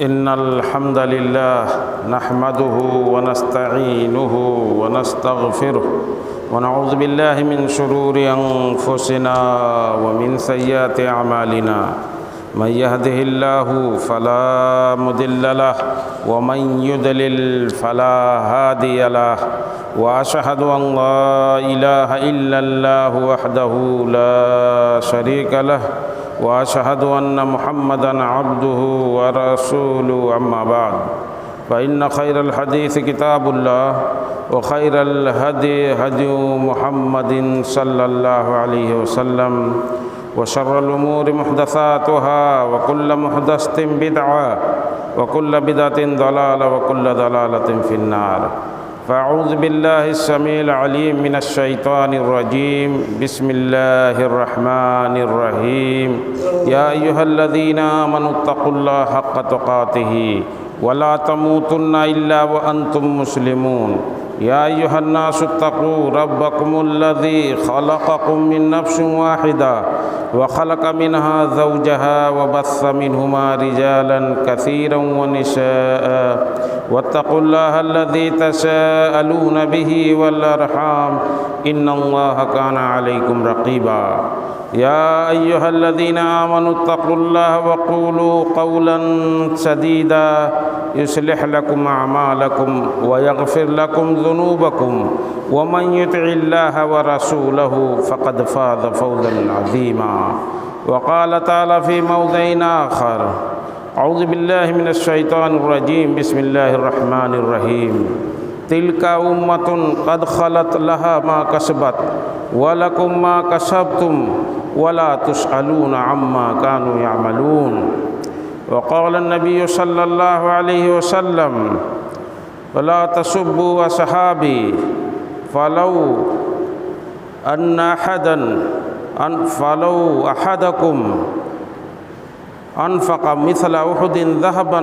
إن الحمد لله نحمده ونستعينه ونستغفره ونعوذ بالله من شرور أنفسنا ومن سيئات أعمالنا من يهده الله فلا مضل له ومن يضلل فلا هادي له وأشهد أن لا إله إلا الله وحده لا شريك له وأشهد أن محمدًا عبده ورسوله أما بعد فإن خير الحديث كتاب الله وخير الهدي هدي محمد صلى الله عليه وسلم وشر الأمور محدثاتها وكل محدثة بدعة وكل بدعة ضلالة وكل ضلالة في النار فأعوذ بالله السميع العليم من الشيطان الرجيم بسم الله الرحمن الرحيم يا أيها الذين آمنوا اتقوا الله حق تقاته ولا تموتن إلا وأنتم مسلمون يا أيها الناس اتقوا ربكم الذي خلقكم من نفس واحدة وخلق منها زوجها وبث منهما رجالا كثيرا ونساء واتقوا الله الذي تساءلون به والأرحام إن الله كان عليكم رقيبا يا أيها الذين آمنوا اتقوا الله وقولوا قولا سديدا يصلح لكم أعمالكم ويغفر لكم ذنوبكم ومن يطع الله ورسوله فقد فاز فوزا عظيما وقال تعالى في موضع آخر أعوذ بالله من الشيطان الرجيم بسم الله الرحمن الرحيم تلك أمة قد خلت لها ما كسبت ولكم ما كسبتم ولا تسألون عما كانوا يعملون وقال النبي صلى الله عليه وسلم ولا تسبوا أصحابي فلو أحدكم أنفق مثل أحد ذهبا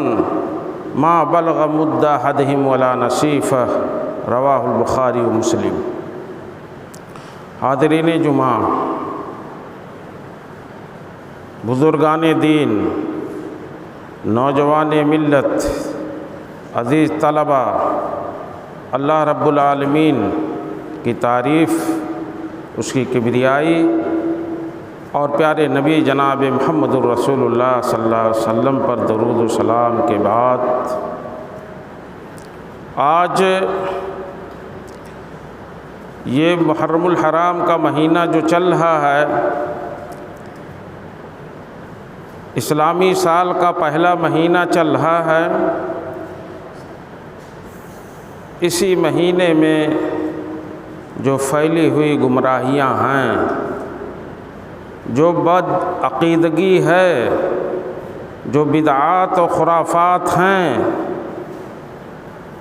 ما بلغ مد أحدهم ولا نصيفه رواہ البخاری و مسلم۔ حاضرین جمعہ، بزرگان دین، نوجوان ملت، عزیز طلبہ، اللہ رب العالمین کی تعریف، اس کی کبریائی اور پیارے نبی جناب محمد الرسول اللہ صلی اللہ علیہ وسلم پر درود و سلام کے بعد آج یہ محرم الحرام کا مہینہ جو چل رہا ہے، اسلامی سال کا پہلا مہینہ چل رہا ہے، اسی مہینے میں جو پھیلی ہوئی گمراہیاں ہیں، جو بد عقیدگی ہے، جو بدعات و خرافات ہیں،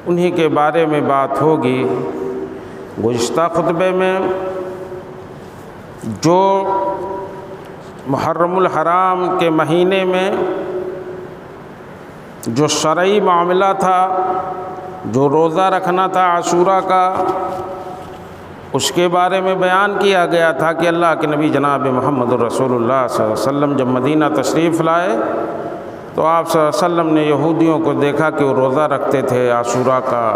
انہی کے بارے میں بات ہوگی۔ گزشتہ خطبے میں جو محرم الحرام کے مہینے میں جو شرعی معاملہ تھا، جو روزہ رکھنا تھا عاشوراء کا، اس کے بارے میں بیان کیا گیا تھا کہ اللہ کے نبی جناب محمد الرسول اللہ صلی اللہ علیہ وسلم جب مدینہ تشریف لائے تو آپ صلی اللہ علیہ وسلم نے یہودیوں کو دیکھا کہ وہ روزہ رکھتے تھے عاشوراء کا،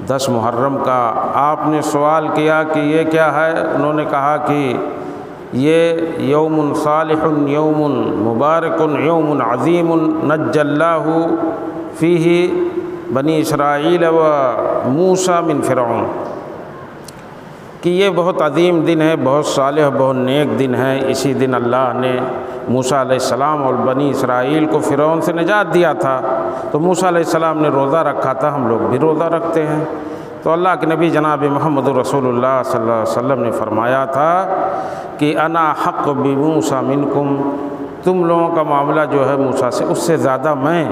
10 محرم کا۔ آپ نے سوال کیا کہ یہ کیا ہے؟ انہوں نے کہا کہ یہ یوم صالح، یوم مبارک، یوم عظیم نجى اللہ فیہ بنی اسرائیل و موسیٰ من فرعون، کہ یہ بہت عظیم دن ہے، بہت صالح، بہت نیک دن ہے۔ اسی دن اللہ نے موسیٰ علیہ السلام اور بنی اسرائیل کو فرعون سے نجات دیا تھا، تو موسیٰ علیہ السلام نے روزہ رکھا تھا، ہم لوگ بھی روزہ رکھتے ہیں۔ تو اللہ کے نبی جناب محمد رسول اللہ صلی اللہ علیہ وسلم نے فرمایا تھا کہ انا حق بموسیٰ منکم، تم لوگوں کا معاملہ جو ہے موسیٰ سے، اس سے زیادہ میں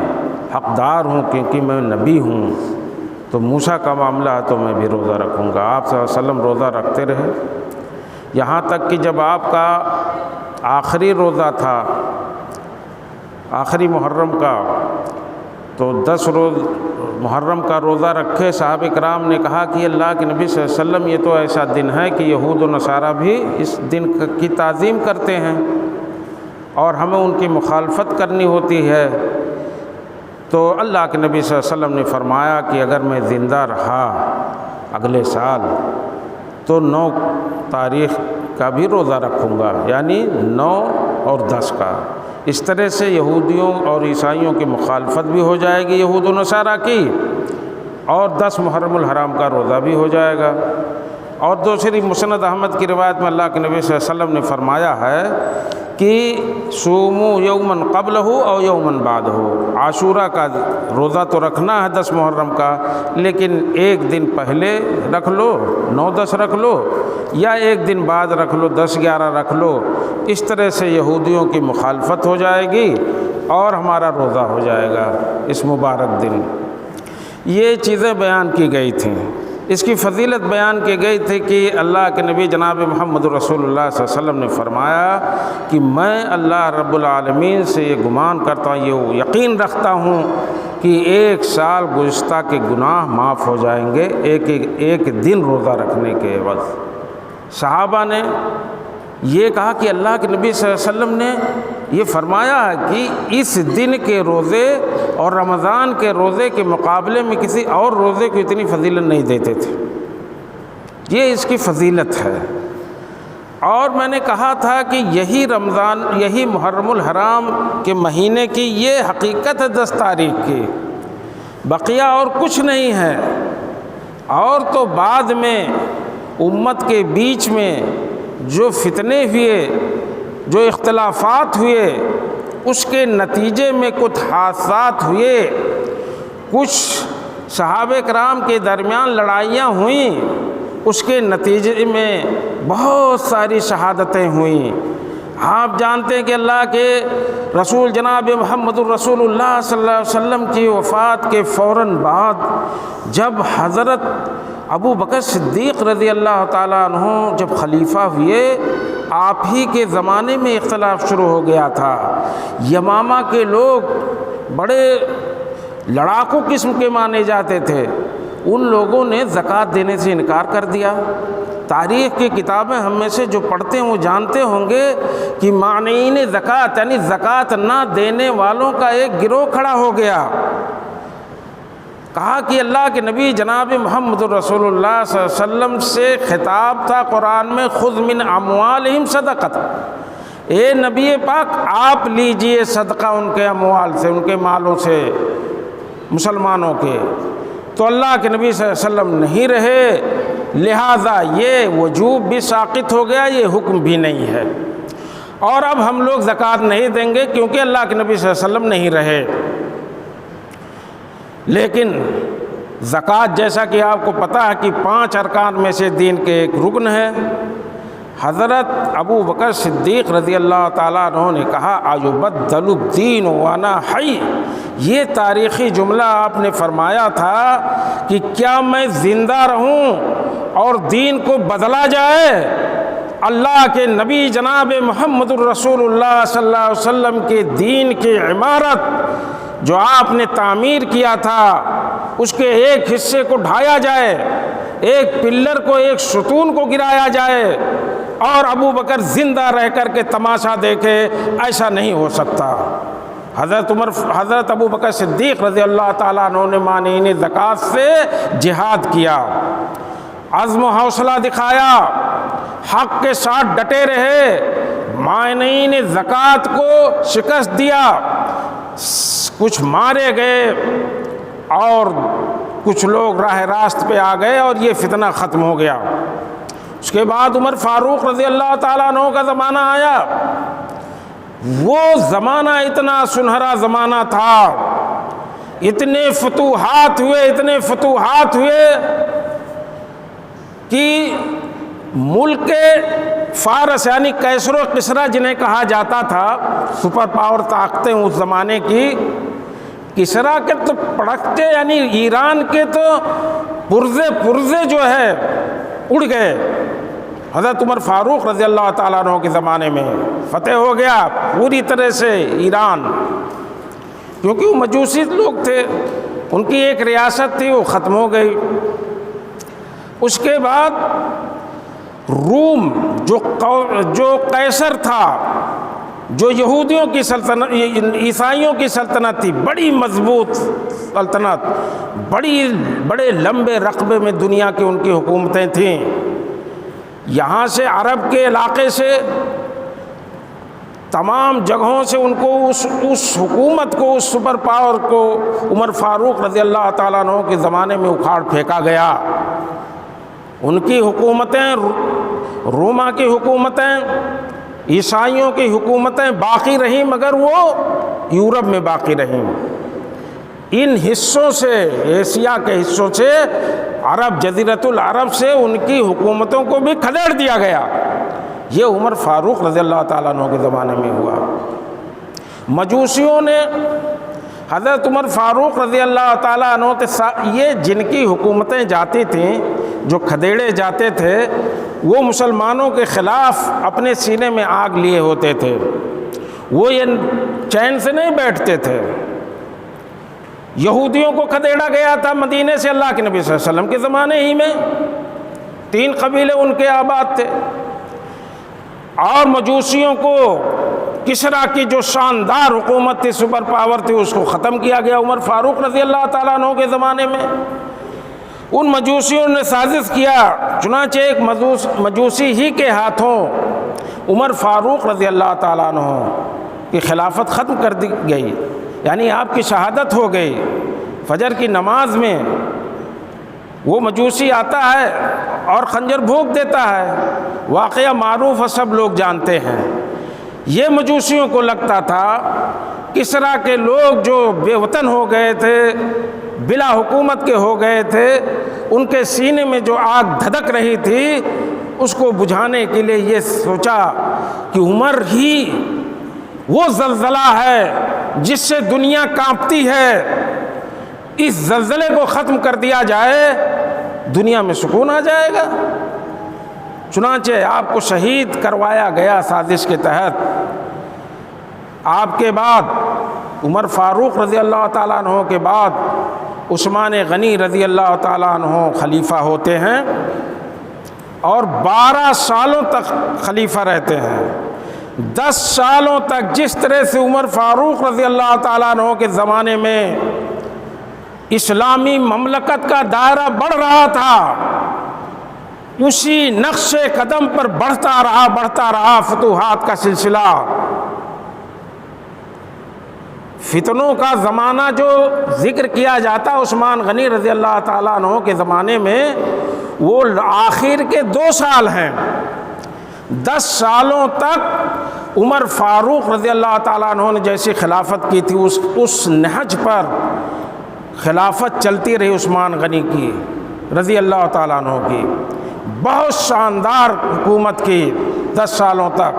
حقدار ہوں کیونکہ میں نبی ہوں۔ تو موسیٰ کا معاملہ ہے تو میں بھی روزہ رکھوں گا۔ آپ صلی اللہ علیہ وسلم روزہ رکھتے رہے، یہاں تک کہ جب آپ کا آخری روزہ تھا، آخری محرم کا، تو 10 روز محرم کا روزہ رکھے۔ صحابہ کرام نے کہا کہ اللہ کے نبی صلی اللہ علیہ وسلم، یہ تو ایسا دن ہے کہ یہود و نصارہ بھی اس دن کی تعظیم کرتے ہیں اور ہمیں ان کی مخالفت کرنی ہوتی ہے، تو اللہ کے نبی صلی اللہ علیہ وسلم نے فرمایا کہ اگر میں زندہ رہا اگلے سال تو 9 تاریخ کا بھی روزہ رکھوں گا، یعنی 9 اور 10 کا۔ اس طرح سے یہودیوں اور عیسائیوں کی مخالفت بھی ہو جائے گی یہود و نصارہ کی، اور 10 محرم الحرام کا روزہ بھی ہو جائے گا۔ اور دوسری مسند احمد کی روایت میں اللہ کے نبی صلی اللہ علیہ وسلم نے فرمایا ہے کہ صوموا یوماً قبلہ او یوماً بعدہ، عاشورہ کا روزہ تو رکھنا ہے 10 محرم کا، لیکن ایک دن پہلے رکھ لو 9-10 رکھ لو، یا ایک دن بعد رکھ لو 10-11 رکھ لو۔ اس طرح سے یہودیوں کی مخالفت ہو جائے گی اور ہمارا روزہ ہو جائے گا اس مبارک دن۔ یہ چیزیں بیان کی گئی تھیں۔ اس کی فضیلت بیان کی گئی تھی کہ اللہ کے نبی جناب محمد رسول اللہ صلی اللہ علیہ وسلم نے فرمایا کہ میں اللہ رب العالمین سے یہ گمان کرتا ہوں، یہ یقین رکھتا ہوں کہ 1 سال گزشتہ کے گناہ معاف ہو جائیں گے ایک دن روزہ رکھنے کے عوض۔ صحابہ نے یہ کہا کہ اللہ کے نبی صلی اللہ علیہ وسلم نے یہ فرمایا ہے کہ اس دن کے روزے اور رمضان کے روزے کے مقابلے میں کسی اور روزے کو اتنی فضیلت نہیں دیتے تھے، یہ اس کی فضیلت ہے۔ اور میں نے کہا تھا کہ یہی رمضان، یہی محرم الحرام کے مہینے کی یہ حقیقت ہے 10 تاریخ کی، بقیہ اور کچھ نہیں ہے۔ اور تو بعد میں امت کے بیچ میں جو فتنے ہوئے، جو اختلافات ہوئے، اس کے نتیجے میں کچھ حادثات ہوئے، کچھ صحابہ کرام کے درمیان لڑائیاں ہوئیں، اس کے نتیجے میں بہت ساری شہادتیں ہوئیں۔ آپ جانتے ہیں کہ اللہ کے رسول جناب محمد الرسول اللہ صلی اللہ علیہ وسلم کی وفات کے فوراً بعد جب حضرت ابو بکر صدیق رضی اللہ تعالیٰ عنہ جب خلیفہ ہوئے، آپ ہی کے زمانے میں اختلاف شروع ہو گیا تھا۔ یمامہ کے لوگ بڑے لڑاکو قسم کے مانے جاتے تھے، ان لوگوں نے زکوٰۃ دینے سے انکار کر دیا۔ تاریخ کی کتابیں ہم میں سے جو پڑھتے ہیں وہ جانتے ہوں گے کہ مانعین زکوٰۃ یعنی زکوٰۃ نہ دینے والوں کا ایک گروہ کھڑا ہو گیا۔ کہا کہ اللہ کے نبی جناب محمد رسول اللہ صلی اللہ علیہ وسلم سے خطاب تھا قرآن میں، خذ من اموالہم صدقۃ، اے نبی پاک آپ لیجئے صدقہ ان کے اموال سے، ان کے مالوں سے، مسلمانوں کے۔ تو اللہ کے نبی صلی اللہ علیہ وسلم نہیں رہے، لہذا یہ وجوب بھی ساقط ہو گیا، یہ حکم بھی نہیں ہے، اور اب ہم لوگ زکوٰۃ نہیں دیں گے کیونکہ اللہ کے نبی صلی اللہ علیہ وسلم نہیں رہے۔ لیکن زکوٰۃ جیسا کہ آپ کو پتہ ہے کہ 5 ارکان میں سے دین کے ایک رکن ہے۔ حضرت ابو بکر صدیق رضی اللہ تعالیٰ عنہ نے کہا ایبدل الدین وانا حی، یہ تاریخی جملہ آپ نے فرمایا تھا کہ کیا میں زندہ رہوں اور دین کو بدلا جائے؟ اللہ کے نبی جناب محمد الرسول اللہ صلی اللہ علیہ وسلم کے دین کی عمارت جو آپ نے تعمیر کیا تھا، اس کے ایک حصے کو ڈھایا جائے، ایک پلر کو، ایک ستون کو گرایا جائے، اور ابو بکر زندہ رہ کر کے تماشا دیکھے، ایسا نہیں ہو سکتا۔ حضرت ابو بکر صدیق رضی اللہ تعالیٰ عنہ نے مانعین زکوٰۃ سے جہاد کیا، عزم و حوصلہ دکھایا، حق کے ساتھ ڈٹے رہے، مانعین زکوٰۃ کو شکست دیا، کچھ مارے گئے اور کچھ لوگ راہ راست پہ آ گئے اور یہ فتنہ ختم ہو گیا۔ اس کے بعد عمر فاروق رضی اللہ تعالیٰ عنہ کا زمانہ آیا۔ وہ زمانہ اتنا سنہرا زمانہ تھا، اتنے فتوحات ہوئے کہ ملک فارس یعنی کیسر و کسریٰ جنہیں کہا جاتا تھا، سپر پاور طاقتیں اس زمانے کی، کسریٰ کے تو پڑکتے یعنی ایران کے تو پرزے جو ہے اڑ گئے۔ حضرت عمر فاروق رضی اللہ تعالیٰ عنہ کے زمانے میں فتح ہو گیا پوری طرح سے ایران، کیونکہ وہ مجوسی لوگ تھے، ان کی ایک ریاست تھی وہ ختم ہو گئی۔ اس کے بعد روم جو قیصر تھا، جو یہودیوں کی سلطنت، عیسائیوں کی سلطنت تھی، بڑی مضبوط سلطنت، بڑے لمبے رقبے میں دنیا کی ان کی حکومتیں تھیں، یہاں سے عرب کے علاقے سے تمام جگہوں سے ان کو اس حکومت کو، اس سپر پاور کو عمر فاروق رضی اللہ تعالیٰ عنہ کے زمانے میں اکھاڑ پھینکا گیا۔ ان کی حکومتیں، روما کی حکومتیں، عیسائیوں کی حکومتیں باقی رہیں، مگر وہ یورپ میں باقی رہیں۔ ان حصوں سے، ایشیا کے حصوں سے، عرب، جزیرۃ العرب سے ان کی حکومتوں کو بھی کھدیڑ دیا گیا۔ یہ عمر فاروق رضی اللہ تعالیٰ عنہ کے زمانے میں ہوا۔ مجوسیوں نے حضرت عمر فاروق رضی اللہ تعالیٰ عنہ کے ساتھ، یہ جن کی حکومتیں جاتی تھیں، جو کھدیڑے جاتے تھے، وہ مسلمانوں کے خلاف اپنے سینے میں آگ لیے ہوتے تھے، وہ یہ چین سے نہیں بیٹھتے تھے۔ یہودیوں کو کھدیڑا گیا تھا مدینے سے اللہ کے نبی صلی اللہ علیہ وسلم کے زمانے ہی میں، 3 قبیلے ان کے آباد تھے، اور مجوسیوں کو کسرا کی جو شاندار حکومت تھی، سپر پاور تھی، اس کو ختم کیا گیا عمر فاروق رضی اللہ تعالیٰ عنہ کے زمانے میں۔ ان مجوسیوں نے سازش کیا، چنانچہ ایک مجوسی ہی کے ہاتھوں عمر فاروق رضی اللہ تعالیٰ عنہ کی خلافت ختم کر دی گئی، یعنی آپ کی شہادت ہو گئی۔ فجر کی نماز میں وہ مجوسی آتا ہے اور خنجر بھونک دیتا ہے، واقعہ معروف ہے، سب لوگ جانتے ہیں۔ یہ مجوسیوں کو لگتا تھا کسرا کے لوگ جو بے وطن ہو گئے تھے، بلا حکومت کے ہو گئے تھے، ان کے سینے میں جو آگ دھدک رہی تھی، اس کو بجھانے کے لیے یہ سوچا کہ عمر ہی وہ زلزلہ ہے جس سے دنیا کانپتی ہے، اس زلزلے کو ختم کر دیا جائے، دنیا میں سکون آ جائے گا۔ چنانچہ آپ کو شہید کروایا گیا سازش کے تحت۔ آپ کے بعد، عمر فاروق رضی اللہ تعالیٰ عنہ کے بعد، عثمان غنی رضی اللہ تعالیٰ عنہ خلیفہ ہوتے ہیں اور 12 سالوں تک خلیفہ رہتے ہیں۔ 10 سالوں تک جس طرح سے عمر فاروق رضی اللہ تعالیٰ عنہ کے زمانے میں اسلامی مملکت کا دائرہ بڑھ رہا تھا، اسی نقش قدم پر بڑھتا رہا فتوحات کا سلسلہ۔ فتنوں کا زمانہ جو ذکر کیا جاتا عثمان غنی رضی اللہ تعالیٰ عنہ کے زمانے میں، وہ آخر کے 2 سال ہیں۔ 10 سالوں تک عمر فاروق رضی اللہ تعالیٰ عنہ نے جیسی خلافت کی تھی، اس نہج پر خلافت چلتی رہی عثمان غنی کی رضی اللہ تعالیٰ عنہ کی، بہت شاندار حکومت کی 10 سالوں تک۔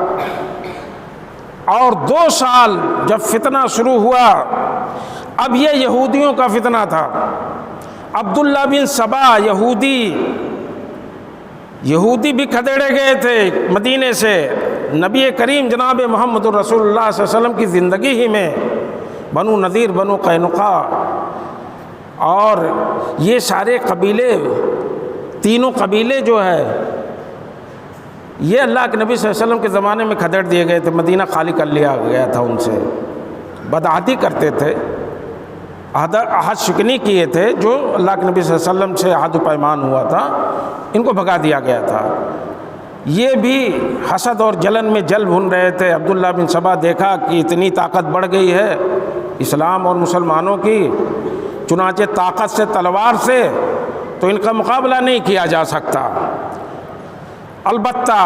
اور 2 سال جب فتنہ شروع ہوا، اب یہ یہودیوں کا فتنہ تھا۔ عبداللہ بن سبا یہودی بھی کھدیڑے گئے تھے مدینے سے۔ نبی کریم جناب محمد الرسول اللہ صلی اللہ علیہ وسلم کی زندگی ہی میں بنو نذیر، بنو قینقاع اور یہ سارے قبیلے، تینوں قبیلے جو ہے، یہ اللہ کے نبی صلی اللہ علیہ وسلم کے زمانے میں کھدیڑ دیے گئے تھے، مدینہ خالی کر لیا گیا تھا ان سے، بدعہدی کرتے تھے، عہد شکنی کیے تھے، جو اللہ کے نبی صلی اللہ علیہ وسلم سے عہد و پیمان ہوا تھا، ان کو بھگا دیا گیا تھا۔ یہ بھی حسد اور جلن میں جل بھن رہے تھے۔ عبداللہ بن سبا دیکھا کہ اتنی طاقت بڑھ گئی ہے اسلام اور مسلمانوں کی، چنانچہ طاقت سے، تلوار سے تو ان کا مقابلہ نہیں کیا جا سکتا، البتہ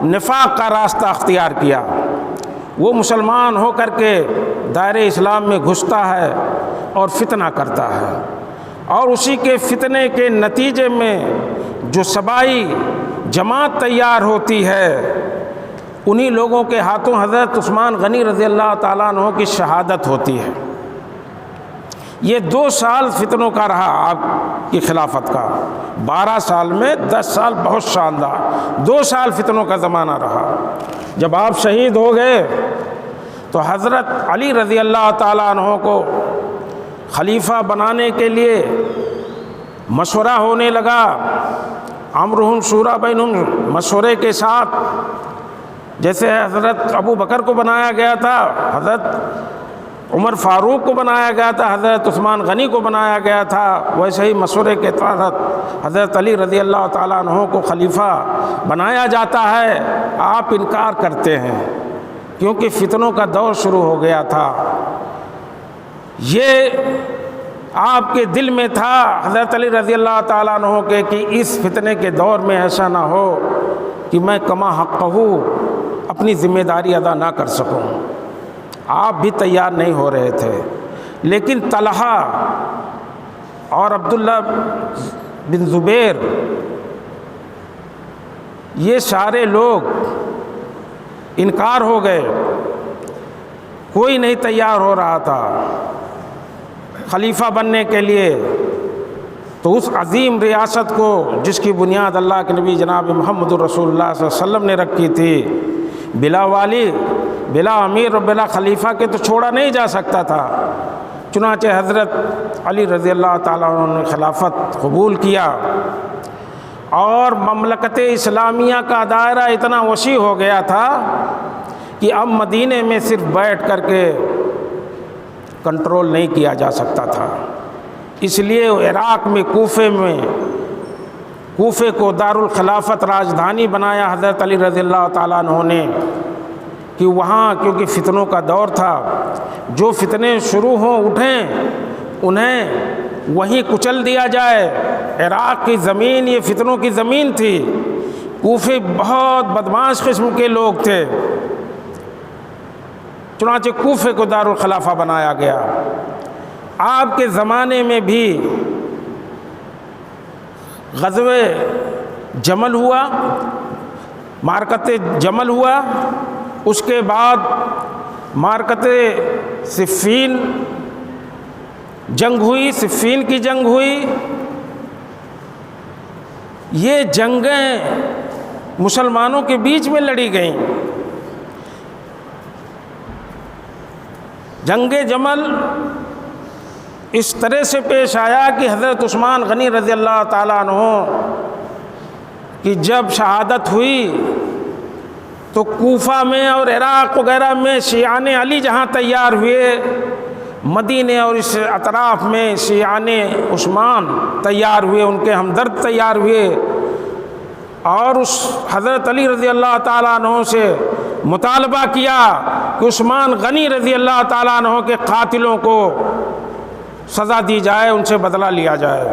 نفاق کا راستہ اختیار کیا۔ وہ مسلمان ہو کر کے دائرہ اسلام میں گھستا ہے اور فتنہ کرتا ہے، اور اسی کے فتنے کے نتیجے میں جو سبائی جماعت تیار ہوتی ہے، انہی لوگوں کے ہاتھوں حضرت عثمان غنی رضی اللہ تعالیٰ عنہ کی شہادت ہوتی ہے۔ یہ 2 سال فتنوں کا رہا آپ کی خلافت کا، 12 سال میں 10 سال بہت شاندار، 2 سال فتنوں کا زمانہ رہا۔ جب آپ شہید ہو گئے تو حضرت علی رضی اللہ تعالیٰ عنہ کو خلیفہ بنانے کے لیے مشورہ ہونے لگا، امرہم شورا بینہم، مشورے کے ساتھ جیسے حضرت ابو بکر کو بنایا گیا تھا، حضرت عمر فاروق کو بنایا گیا تھا، حضرت عثمان غنی کو بنایا گیا تھا، ویسے ہی مشورے کے تحت حضرت علی رضی اللہ تعالیٰ عنہ کو خلیفہ بنایا جاتا ہے۔ آپ انکار کرتے ہیں کیونکہ فتنوں کا دور شروع ہو گیا تھا۔ یہ آپ کے دل میں تھا حضرت علی رضی اللہ تعالیٰ عنہ کے کہ اس فتنے کے دور میں ایسا نہ ہو کہ میں کما حقہ اپنی ذمہ داری ادا نہ کر سکوں۔ آپ بھی تیار نہیں ہو رہے تھے، لیکن طلحہ اور عبداللہ بن زبیر یہ سارے لوگ انکار ہو گئے، کوئی نہیں تیار ہو رہا تھا خلیفہ بننے کے لیے۔ تو اس عظیم ریاست کو جس کی بنیاد اللہ کے نبی جناب محمد رسول اللہ صلی اللہ علیہ وسلم نے رکھی تھی، بلا والی، بلا امیر اور بلا خلیفہ کے تو چھوڑا نہیں جا سکتا تھا۔ چنانچہ حضرت علی رضی اللہ تعالیٰ عنہ نے خلافت قبول کیا، اور مملکت اسلامیہ کا دائرہ اتنا وسیع ہو گیا تھا کہ اب مدینے میں صرف بیٹھ کر کے کنٹرول نہیں کیا جا سکتا تھا۔ اس لیے عراق میں کوفے کو دارالخلافت راجدھانی بنایا حضرت علی رضی اللہ تعالیٰ عنہ نے، کہ وہاں کیونکہ فتنوں کا دور تھا، جو فتنے شروع ہوں اٹھیں انہیں وہیں کچل دیا جائے۔ عراق کی زمین یہ فتنوں کی زمین تھی، کوفے بہت بدمعاش قسم کے لوگ تھے، چنانچہ کوفے کو دارالخلافہ بنایا گیا۔ آپ کے زمانے میں بھی غزوہ جمل ہوا، معرکت جمل ہوا، اس کے بعد معرکت صفین جنگ ہوئی، صفین کی جنگ ہوئی۔ یہ جنگیں مسلمانوں کے بیچ میں لڑی گئیں۔ جنگ جمل اس طرح سے پیش آیا کہ حضرت عثمان غنی رضی اللہ تعالیٰ عنہ کی جب شہادت ہوئی تو کوفہ میں اور عراق وغیرہ میں شیعان علی جہاں تیار ہوئے، مدینے اور اس اطراف میں شیعان عثمان تیار ہوئے، ان کے ہمدرد تیار ہوئے، اور اس حضرت علی رضی اللہ تعالیٰ عنہ سے مطالبہ کیا کہ عثمان غنی رضی اللہ تعالیٰ عنہ کے قاتلوں کو سزا دی جائے، ان سے بدلہ لیا جائے۔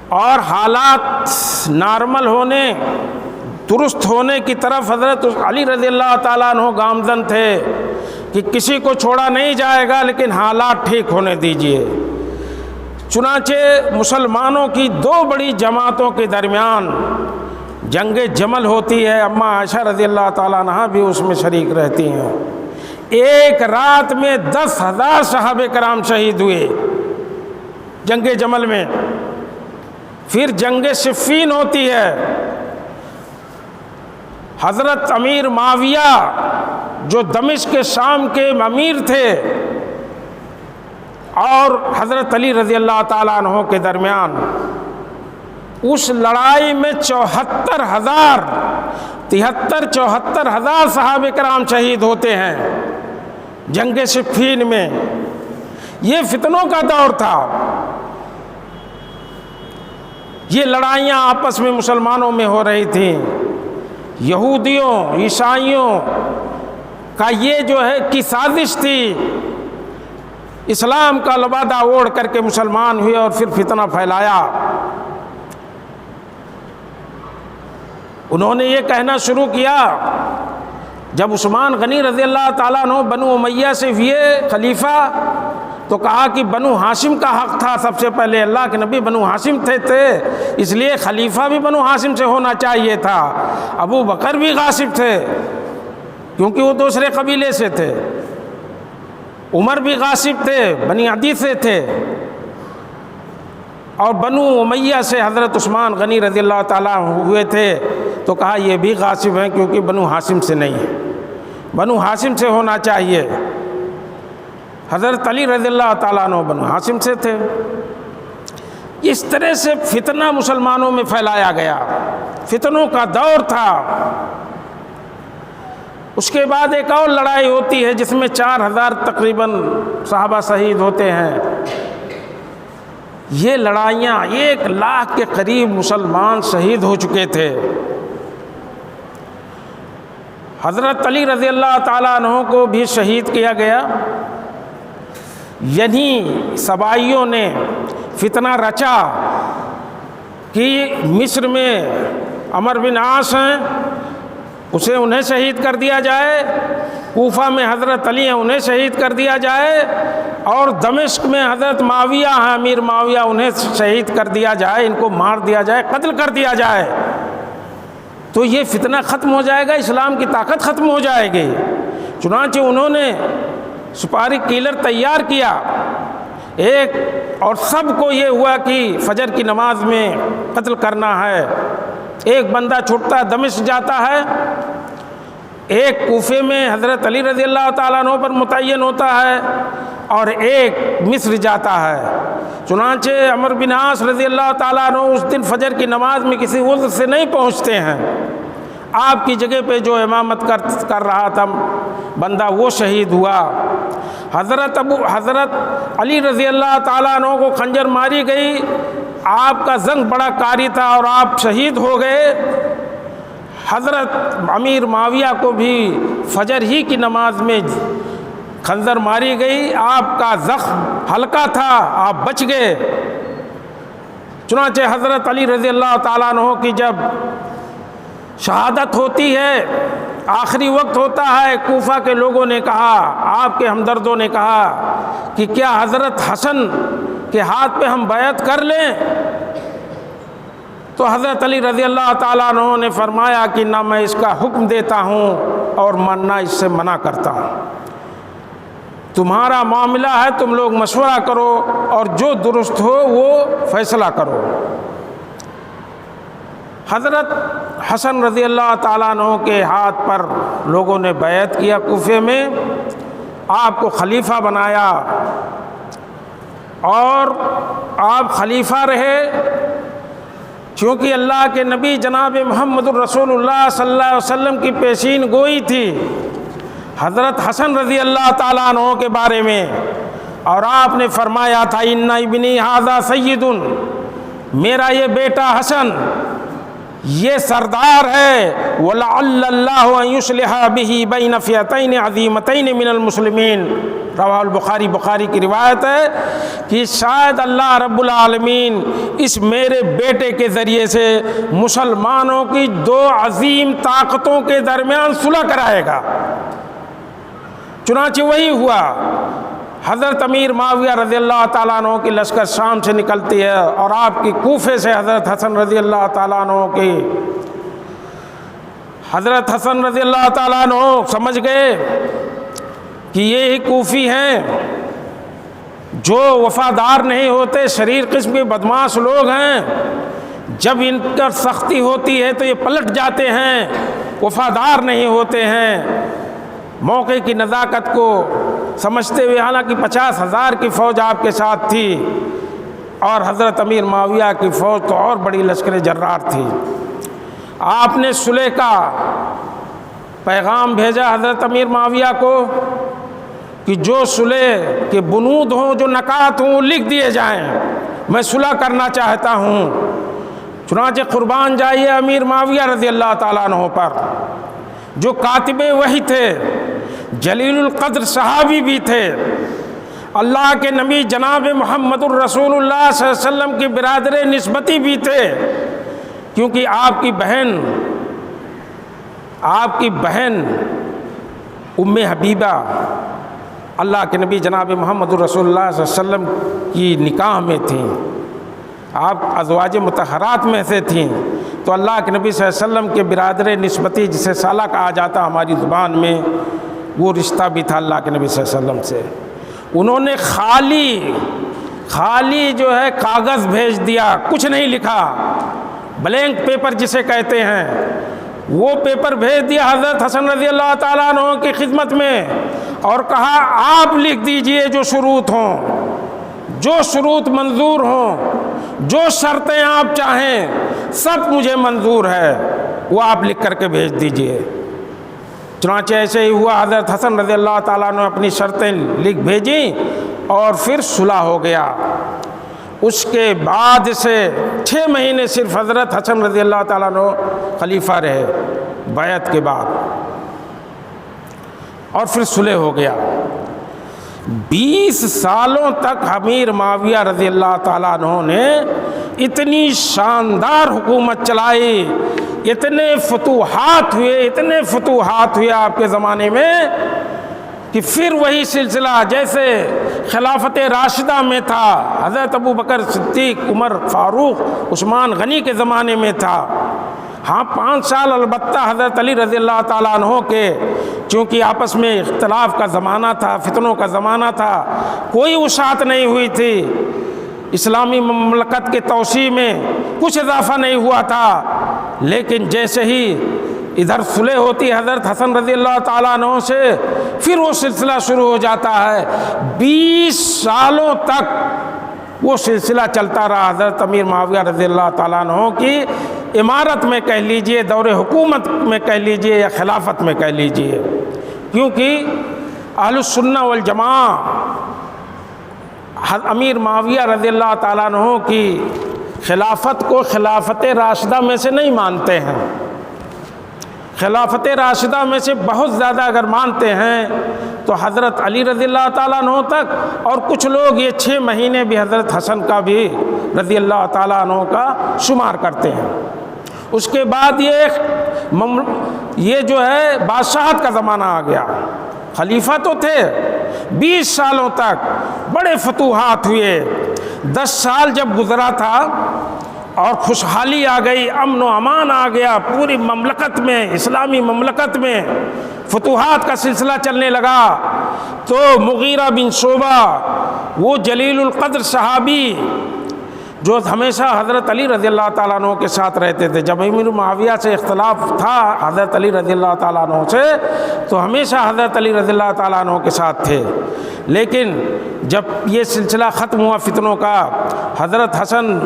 اور حالات نارمل ہونے، درست ہونے کی طرف حضرت علی رضی اللہ تعالیٰ عنہ گامزن تھے کہ کسی کو چھوڑا نہیں جائے گا، لیکن حالات ٹھیک ہونے دیجیے۔ چنانچہ مسلمانوں کی دو بڑی جماعتوں کے درمیان جنگ جمل ہوتی ہے، اماں عائشہ رضی اللہ تعالیٰ عنہ بھی اس میں شریک رہتی ہیں۔ ایک رات میں 10,000 صحابہ کرام شہید ہوئے جنگ جمل میں۔ پھر جنگ صفین ہوتی ہے، حضرت امیر معاویہ جو دمشق کے شام کے امیر تھے اور حضرت علی رضی اللہ تعالیٰ عنہ کے درمیان اس لڑائی میں 74,000 صحابہ کرام شہید ہوتے ہیں جنگ صفین میں۔ یہ فتنوں کا دور تھا، یہ لڑائیاں آپس میں مسلمانوں میں ہو رہی تھیں۔ یہودیوں عیسائیوں کا یہ جو ہے کی سازش تھی، اسلام کا لبادہ اوڑھ کر کے مسلمان ہوئے اور پھر فتنہ پھیلایا۔ انہوں نے یہ کہنا شروع کیا، جب عثمان غنی رضی اللہ تعالیٰ عنہ بنو امیہ سے ہوئے خلیفہ تو کہا کہ بنو ہاشم کا حق تھا، سب سے پہلے اللہ کے نبی بنو ہاشم تھے، اس لیے خلیفہ بھی بنو ہاشم سے ہونا چاہیے تھا۔ ابو بکر بھی غاصب تھے کیونکہ وہ دوسرے قبیلے سے تھے، عمر بھی غاصب تھے، بنی عدی سے تھے، اور بنو امیہ سے حضرت عثمان غنی رضی اللہ تعالیٰ ہوئے تھے، تو کہا یہ بھی غاصب ہیں کیونکہ بنو ہاشم سے نہیں ہے، بنو ہاشم سے ہونا چاہیے۔ حضرت علی رضی اللہ تعالیٰ عنہ بنو ہاشم سے تھے۔ اس طرح سے فتنہ مسلمانوں میں پھیلایا گیا، فتنوں کا دور تھا۔ اس کے بعد ایک اور لڑائی ہوتی ہے جس میں 4000 تقریباً صحابہ شہید ہوتے ہیں۔ یہ لڑائیاں 1 لاکھ کے قریب مسلمان شہید ہو چکے تھے۔ حضرت علی رضی اللہ تعالیٰ عنہ کو بھی شہید کیا گیا۔ یعنی سبائیوں نے فتنہ رچا کہ مصر میں عمر بن عاص ہیں، انہیں شہید کر دیا جائے، کوفہ میں حضرت علی ہیں انہیں شہید کر دیا جائے، اور دمشق میں حضرت معاویہ ہیں امیر معاویہ انہیں شہید کر دیا جائے، ان کو مار دیا جائے، قتل کر دیا جائے، تو یہ فتنہ ختم ہو جائے گا، اسلام کی طاقت ختم ہو جائے گی۔ چنانچہ انہوں نے سپاری کیلر تیار کیا ایک، اور سب کو یہ ہوا کہ فجر کی نماز میں قتل کرنا ہے۔ ایک بندہ چھوٹتا ہے دمشق جاتا ہے، ایک کوفے میں حضرت علی رضی اللہ تعالیٰ عنہ پر متعین ہوتا ہے، اور ایک مصر جاتا ہے۔ چنانچہ عمر بن عاص رضی اللہ تعالیٰ عنہ اس دن فجر کی نماز میں کسی عذر سے نہیں پہنچتے ہیں، آپ کی جگہ پہ جو امامت کر رہا تھا بندہ وہ شہید ہوا۔ حضرت علی رضی اللہ تعالیٰ عنہ کو خنجر ماری گئی، آپ کا زنگ بڑا کاری تھا اور آپ شہید ہو گئے۔ حضرت امیر معاویہ کو بھی فجر ہی کی نماز میں خنجر ماری گئی، آپ کا زخم ہلکا تھا، آپ بچ گئے۔ چنانچہ حضرت علی رضی اللہ تعالیٰ عنہ کی جب شہادت ہوتی ہے، آخری وقت ہوتا ہے، کوفہ کے لوگوں نے کہا، آپ کے ہمدردوں نے کہا کہ کیا حضرت حسن کے ہاتھ پہ ہم بیعت کر لیں؟ تو حضرت علی رضی اللہ تعالیٰ عنہ نے فرمایا کہ نہ میں اس کا حکم دیتا ہوں اور نہ اس سے منع کرتا ہوں، تمہارا معاملہ ہے، تم لوگ مشورہ کرو اور جو درست ہو وہ فیصلہ کرو۔ حضرت حسن رضی اللہ تعالیٰ عنہ کے ہاتھ پر لوگوں نے بیعت کیا کوفے میں، آپ کو خلیفہ بنایا، اور آپ خلیفہ رہے، کیونکہ اللہ کے نبی جناب محمد الرسول اللہ صلی اللہ علیہ وسلم کی پیشین گوئی تھی حضرت حسن رضی اللہ تعالیٰ عنہ کے بارے میں، اور آپ نے فرمایا تھا ان ابنی ھذا سید، میرا یہ بیٹا حسن یہ سردار ہے، وَلَعَلَّ اللَّهُ أَن يُصْلِحَ بِهِ بَيْنَ فِئَتَيْنِ عَظِيمَتَيْنِ مِنَ الْمُسْلِمِينَ، رواہ البخاری، بخاری کی روایت ہے کہ شاید اللہ رب العالمین اس میرے بیٹے کے ذریعے سے مسلمانوں کی 2 عظیم طاقتوں کے درمیان صلح کرائے گا۔ چنانچہ وہی ہوا۔ حضرت امیر معاویہ رضی اللہ تعالیٰ عنہ کی لشکر شام سے نکلتی ہے، اور آپ کی کوفے سے حضرت حسن رضی اللہ تعالیٰ عنہ کی، حضرت حسن رضی اللہ تعالیٰ عنہ سمجھ گئے کہ یہ ہی کوفی ہیں جو وفادار نہیں ہوتے، شریر قسم کے بدماش لوگ ہیں، جب ان پر سختی ہوتی ہے تو یہ پلٹ جاتے ہیں، وفادار نہیں ہوتے ہیں۔ موقع کی نزاکت کو سمجھتے ہوئے، حالانکہ 50,000 کی فوج آپ کے ساتھ تھی، اور حضرت امیر معاویہ کی فوج تو اور بڑی لشکر جرار تھی، آپ نے صلح کا پیغام بھیجا حضرت امیر معاویہ کو کہ جو صلح کے بنود ہوں، جو نکات ہوں، لکھ دیے جائیں، میں صلح کرنا چاہتا ہوں۔ چنانچہ قربان جائیے امیر معاویہ رضی اللہ تعالیٰ عنہ پر، جو کاتب وحی تھے، جلیل القدر صحابی بھی تھے، اللہ کے نبی جناب محمد الرسول اللہ صلی اللہ علیہ وسلم کی برادر نسبتی بھی تھے، کیونکہ آپ کی بہن ام حبیبہ اللہ کے نبی جناب محمد الرسول اللہ صلی اللہ علیہ وسلم کی نکاح میں تھیں، آپ ازواج مطہرات میں سے تھیں، تو اللہ کے نبی صلی اللہ علیہ وسلم کے برادر نسبتی، جسے سالہ کہا جاتا ہماری زبان میں، وہ رشتہ بھی تھا اللہ کے نبی صلی اللہ علیہ وسلم سے۔ انہوں نے خالی جو ہے کاغذ بھیج دیا، کچھ نہیں لکھا، بلینک پیپر جسے کہتے ہیں، وہ پیپر بھیج دیا حضرت حسن رضی اللہ تعالیٰ عنہ کی خدمت میں، اور کہا آپ لکھ دیجئے جو شروط ہوں، جو شروط منظور ہوں، جو شرطیں آپ چاہیں، سب مجھے منظور ہے، وہ آپ لکھ کر کے بھیج دیجئے۔ چنانچہ ایسے ہی ہوا، حضرت حسن رضی اللہ تعالیٰ عنہ نے اپنی شرطیں لکھ بھیجیں اور پھر صلح ہو گیا۔ اس کے بعد سے 6 مہینے صرف حضرت حسن رضی اللہ تعالیٰ عنہ خلیفہ رہے بیعت کے بعد، اور پھر صلح ہو گیا۔ 20 سالوں تک امیر معاویہ رضی اللہ تعالیٰ عنہ نے اتنی شاندار حکومت چلائی، اتنے فتوحات ہوئے آپ کے زمانے میں کہ پھر وہی سلسلہ جیسے خلافت راشدہ میں تھا، حضرت ابو بکر صدیق، عمر فاروق، عثمان غنی کے زمانے میں تھا۔ ہاں 5 سال البتہ حضرت علی رضی اللہ تعالیٰ عنہ کے، چونکہ آپس میں اختلاف کا زمانہ تھا، فتنوں کا زمانہ تھا، کوئی وسعت نہیں ہوئی تھی، اسلامی مملکت کے توسیع میں کچھ اضافہ نہیں ہوا تھا، لیکن جیسے ہی ادھر صلح ہوتی حضرت حسن رضی اللہ تعالیٰ عنہ سے، پھر وہ سلسلہ شروع ہو جاتا ہے۔ 20 سالوں تک وہ سلسلہ چلتا رہا، حضرت امیر معاویہ رضی اللہ تعالیٰ عنہ کی امارت میں کہہ لیجئے، دور حکومت میں کہہ لیجئے، یا خلافت میں کہہ لیجئے، کیونکہ اہل السنہ والجماعہ امیر معاویہ رضی اللہ تعالیٰ عنہ کی خلافت کو خلافت راشدہ میں سے نہیں مانتے ہیں۔ خلافت راشدہ میں سے بہت زیادہ اگر مانتے ہیں تو حضرت علی رضی اللہ تعالیٰ عنہ تک، اور کچھ لوگ یہ 6 مہینے بھی حضرت حسن کا بھی رضی اللہ تعالیٰ عنہ کا شمار کرتے ہیں۔ اس کے بعد یہ جو ہے بادشاہت کا زمانہ آ گیا۔ خلیفہ تو تھے 20 سالوں تک، بڑے فتوحات ہوئے۔ 10 سال جب گزرا تھا اور خوشحالی آ گئی، امن و امان آ گیا پوری مملکت میں، اسلامی مملکت میں فتوحات کا سلسلہ چلنے لگا، تو مغیرہ بن شعبہ، وہ جلیل القدر صحابی جو ہمیشہ حضرت علی رضی اللہ تعالیٰ عنہ کے ساتھ رہتے تھے، جب امیر معاویہ سے اختلاف تھا حضرت علی رضی اللہ تعالیٰ عنہ سے، تو ہمیشہ حضرت علی رضی اللہ تعالیٰ عنہ کے ساتھ تھے، لیکن جب یہ سلسلہ ختم ہوا فتنوں کا، حضرت حسن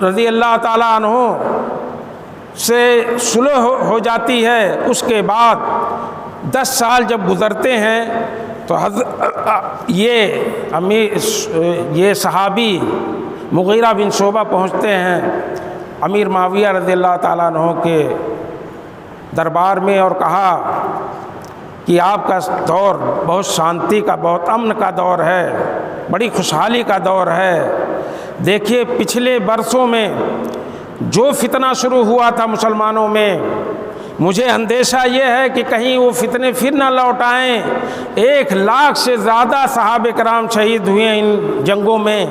رضی اللہ تعالیٰ عنہ سے صلح ہو جاتی ہے، اس کے بعد 10 سال جب گزرتے ہیں تو یہ صحابی مغیرہ بن شعبہ پہنچتے ہیں امیر معاویہ رضی اللہ تعالیٰ عنہ کے دربار میں، اور کہا کہ آپ کا دور بہت شانتی کا، بہت امن کا دور ہے، بڑی خوشحالی کا دور ہے۔ دیکھیے پچھلے برسوں میں جو فتنہ شروع ہوا تھا مسلمانوں میں، مجھے اندیشہ یہ ہے کہ کہیں وہ فتنے پھر نہ لوٹ آئیں۔ 1 لاکھ سے زیادہ صحابہ کرام شہید ہوئے ان جنگوں میں،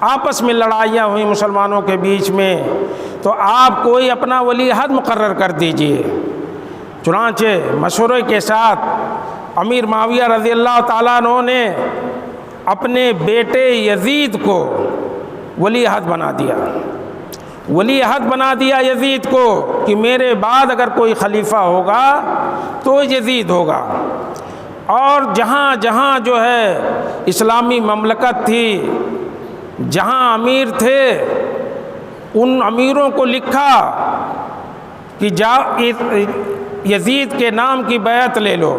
آپس میں لڑائیاں ہوئیں مسلمانوں کے بیچ میں، تو آپ کوئی اپنا ولی عہد مقرر کر دیجئے۔ چنانچہ مشورے کے ساتھ امیر معاویہ رضی اللہ تعالیٰ عنہ نے اپنے بیٹے یزید کو ولی عہد بنا دیا، ولی عہد بنا دیا یزید کو کہ میرے بعد اگر کوئی خلیفہ ہوگا تو یزید ہوگا، اور جہاں جہاں جو ہے اسلامی مملکت تھی، جہاں امیر تھے، ان امیروں کو لکھا کہ یزید کے نام کی بیعت لے لو،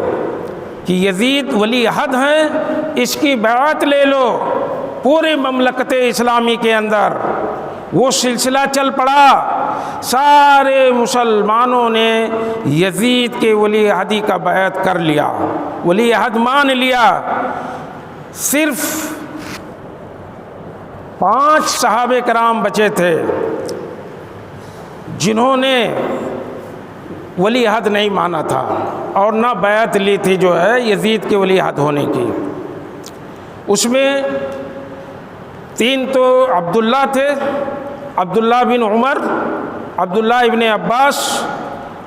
کہ یزید ولی عہد ہیں، اس کی بیعت لے لو پورے مملکت اسلامی کے اندر۔ وہ سلسلہ چل پڑا، سارے مسلمانوں نے یزید کے ولی عہدی کا بیعت کر لیا، ولی عہد مان لیا۔ صرف 5 صحابہ کرام بچے تھے جنہوں نے ولی عہد نہیں مانا تھا اور نہ بیعت لی تھی جو ہے یزید کے ولی عہد ہونے کی۔ اس میں 3 تو عبداللہ تھے، عبداللہ بن عمر، عبداللہ ابن عباس،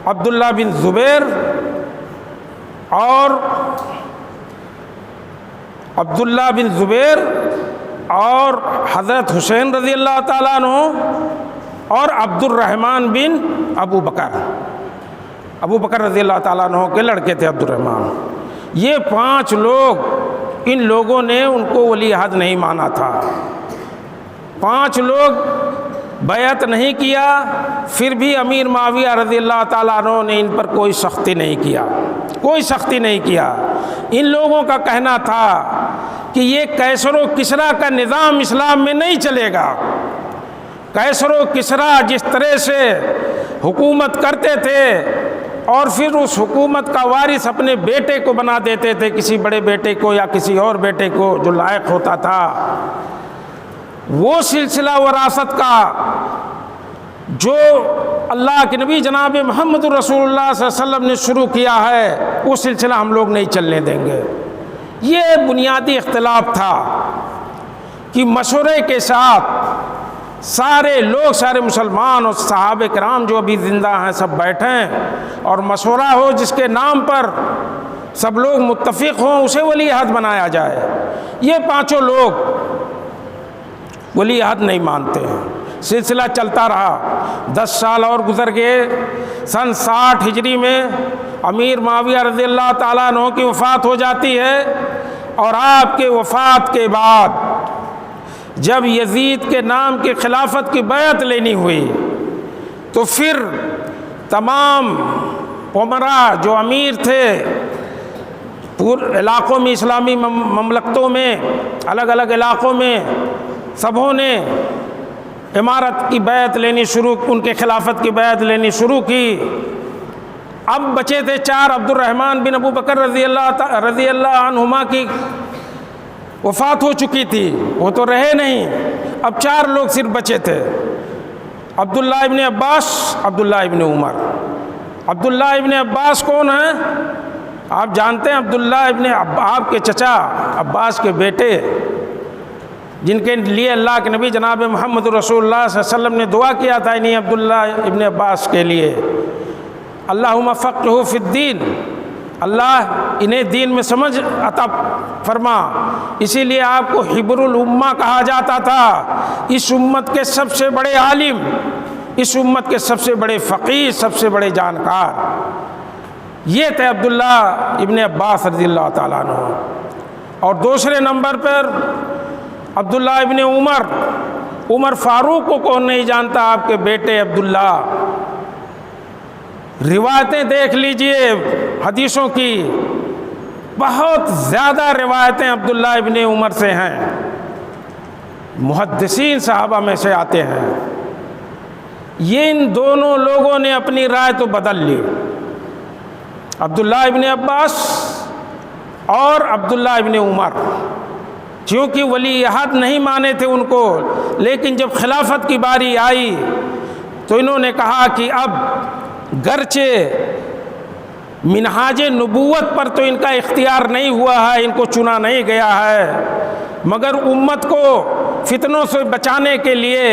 عبداللہ بن زبیر، اور عبداللہ بن زبیر اور حضرت حسین رضی اللہ تعالیٰ عنہ، اور عبد الرحمن بن ابو بکر رضی اللہ تعالیٰ عنہ کے لڑکے تھے عبد الرحمن۔ یہ 5 لوگ، ان لوگوں نے ان کو ولی عہد نہیں مانا تھا۔ 5 لوگ بیعت نہیں کیا، پھر بھی امیر معاویہ رضی اللہ تعالیٰ عنہ نے ان پر کوئی سختی نہیں کیا، کوئی سختی نہیں کیا۔ ان لوگوں کا کہنا تھا کہ یہ کیسر و کسریٰ کا نظام اسلام میں نہیں چلے گا۔ کیسر و کسریٰ جس طرح سے حکومت کرتے تھے اور پھر اس حکومت کا وارث اپنے بیٹے کو بنا دیتے تھے، کسی بڑے بیٹے کو یا کسی اور بیٹے کو جو لائق ہوتا تھا، وہ سلسلہ وراثت کا جو اللہ کے نبی جناب محمد رسول اللہ صلی اللہ علیہ وسلم نے شروع کیا ہے، وہ سلسلہ ہم لوگ نہیں چلنے دیں گے۔ یہ بنیادی اختلاف تھا کہ مشورے کے ساتھ سارے لوگ، سارے مسلمان اور صحابہ کرام جو ابھی زندہ ہیں سب بیٹھیں اور مشورہ ہو جس کے نام پر سب لوگ متفق ہوں، اسے ولی عہد بنایا جائے۔ یہ پانچوں لوگ ولی عہد نہیں مانتے ہیں۔ سلسلہ چلتا رہا، 10 سال اور گزر گئے۔ سن 60 ہجری میں امیر معاویہ رضی اللہ تعالیٰ عنہ کی وفات ہو جاتی ہے، اور آپ کے وفات کے بعد جب یزید کے نام کی خلافت کی بیعت لینی ہوئی تو پھر تمام امراء جو امیر تھے پورے علاقوں میں، اسلامی مملکتوں میں، الگ الگ علاقوں میں، سبوں نے امارت کی بیعت لینی شروع، ان کے خلافت کی بیعت لینی شروع کی۔ اب بچے تھے 4، عبد الرحمن بن ابو بکر رضی اللہ عنہما کی وفات ہو چکی تھی، وہ تو رہے نہیں، اب 4 لوگ صرف بچے تھے، عبداللہ ابن عباس، عبداللہ ابن عمر۔ عبداللہ ابن عباس کون ہیں؟ آپ جانتے ہیں، عبداللہ ابن آپ کے چچا عباس کے بیٹے، جن کے لیے اللہ کے نبی جناب محمد رسول اللہ صلی اللہ علیہ وسلم نے دعا کیا تھا انہیں عبداللہ ابن عباس کے لیے، اللہم فقہہ فی الدین، اللہ انہیں دین میں سمجھ عطا فرما۔ اسی لیے آپ کو حبر الامہ کہا جاتا تھا، اس امت کے سب سے بڑے عالم، اس امت کے سب سے بڑے فقیہ، سب سے بڑے جانکار، یہ تھے عبداللہ ابن عباس رضی اللہ تعالیٰ عنہ۔ اور دوسرے نمبر پر عبداللہ ابن عمر، عمر فاروق کو کون نہیں جانتا، آپ کے بیٹے عبداللہ۔ روایتیں دیکھ لیجئے حدیثوں کی، بہت زیادہ روایتیں عبداللہ ابن عمر سے ہیں، محدثین صحابہ میں سے آتے ہیں۔ یہ ان دونوں لوگوں نے اپنی رائے تو بدل لی، عبداللہ ابن عباس اور عبداللہ ابن عمر، کیونکہ ولی عہد نہیں مانے تھے ان کو، لیکن جب خلافت کی باری آئی تو انہوں نے کہا کہ اب گرچہ منہاج نبوت پر تو ان کا اختیار نہیں ہوا ہے، ان کو چنا نہیں گیا ہے، مگر امت کو فتنوں سے بچانے کے لیے